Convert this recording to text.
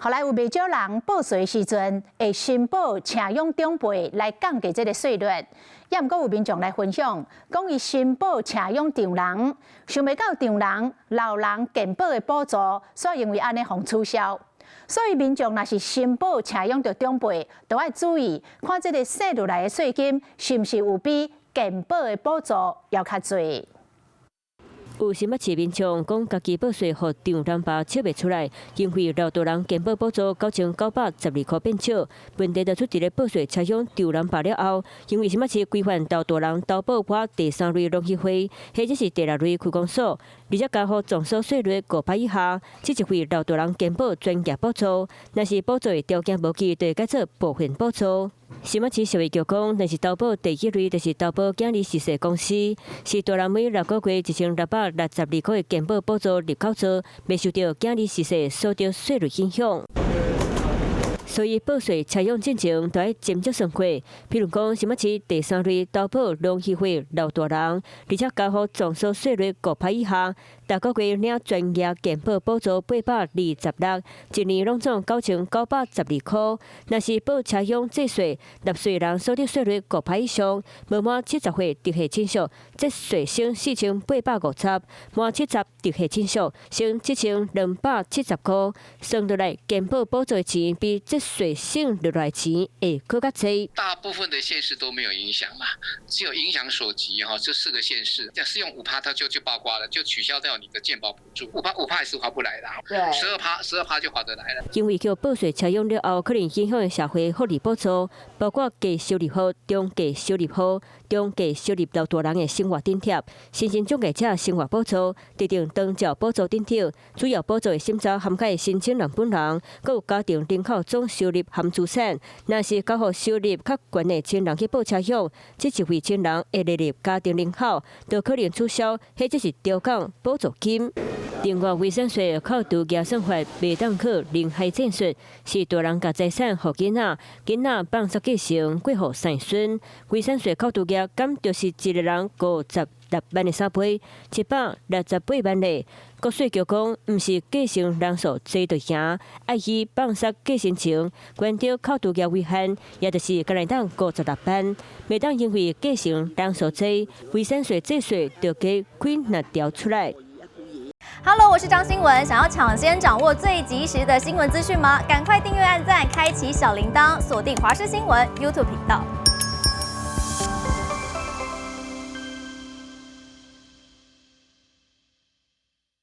後來有不少人報稅時陣會申報車用長輩來降低這個稅率，也毋過有民眾來分享，講伊申報車用長人，想袂到長人老人健保的補助，所以因為安尼互取消。所以民眾若是申報車用着長輩，都要注意看這個稅入來的稅金是毋是有比健保的補助要較濟。有新北市民眾講，家己報稅互長人爸測袂出來，因為老大人健保補助9912塊變少。問題就出佇咧報稅車用長人爸了後，因為新北市規範老大人投保我第3類農協會，或者是第6類區公所，而且加予總收稅率5%以下，這一份老大人健保專業補助，若是補助的條件無齊，就會改做部分補助。新北市消費局講，若是投保第1類，就是投保囝兒逝世公司，是大人每6個月1662塊的健保補助入口做，未受到囝兒逝世所得稅率影響。所以報稅車用進程都要斟酌算過，譬如講新北市第3類投保農協會老大人，而且加予總收稅率5%以下，逐個月領專業健保補助826，一年攏總9912塊。若是報車用節稅，納稅人所得稅率5%以上，未滿70歲直系親屬，節稅省4850；滿70直系親屬，省7270塊。算落來，健保補助的錢比節稅省落來錢會更加濟。大部分的縣市都沒有影響嘛，只有影響所及哈，這4個縣市，要是用5%，它就包括了，就取消掉你的健保補助，5%也是划不來的，對，12%就划得來了。因為叫報稅車用了後，可能影響社會福利補助，包括低收入戶、中低收入戶、中低收入老大人的生活津貼、新興中介者生活補助、特定長照補助等等。主要補助的審查涵蓋申請人本人，還有家庭人口總收入含資產。若是交予收入較懸的親人去報車用，這一位親人會列入家庭人口，就可能取消，或者是調降補助金。另外，遺產稅考度計算法袂當可另行戰術，是大人甲財產互囡仔，囡仔放煞繼承過互孫孫。遺產稅考度計減就是一個人56萬的3倍，768萬嘞。國稅局講，毋是繼承人數多就贏，愛以放煞繼承前，關照考度計違反，也就是甲內當56萬，袂當因為繼承人數多，遺產稅節稅就加開那條出來。Hello， 我是張新文。想要搶先掌握最及時的新聞資訊嗎？趕快訂閱、按讚、開啟小鈴鐺，鎖定華視新聞 YouTube 頻道。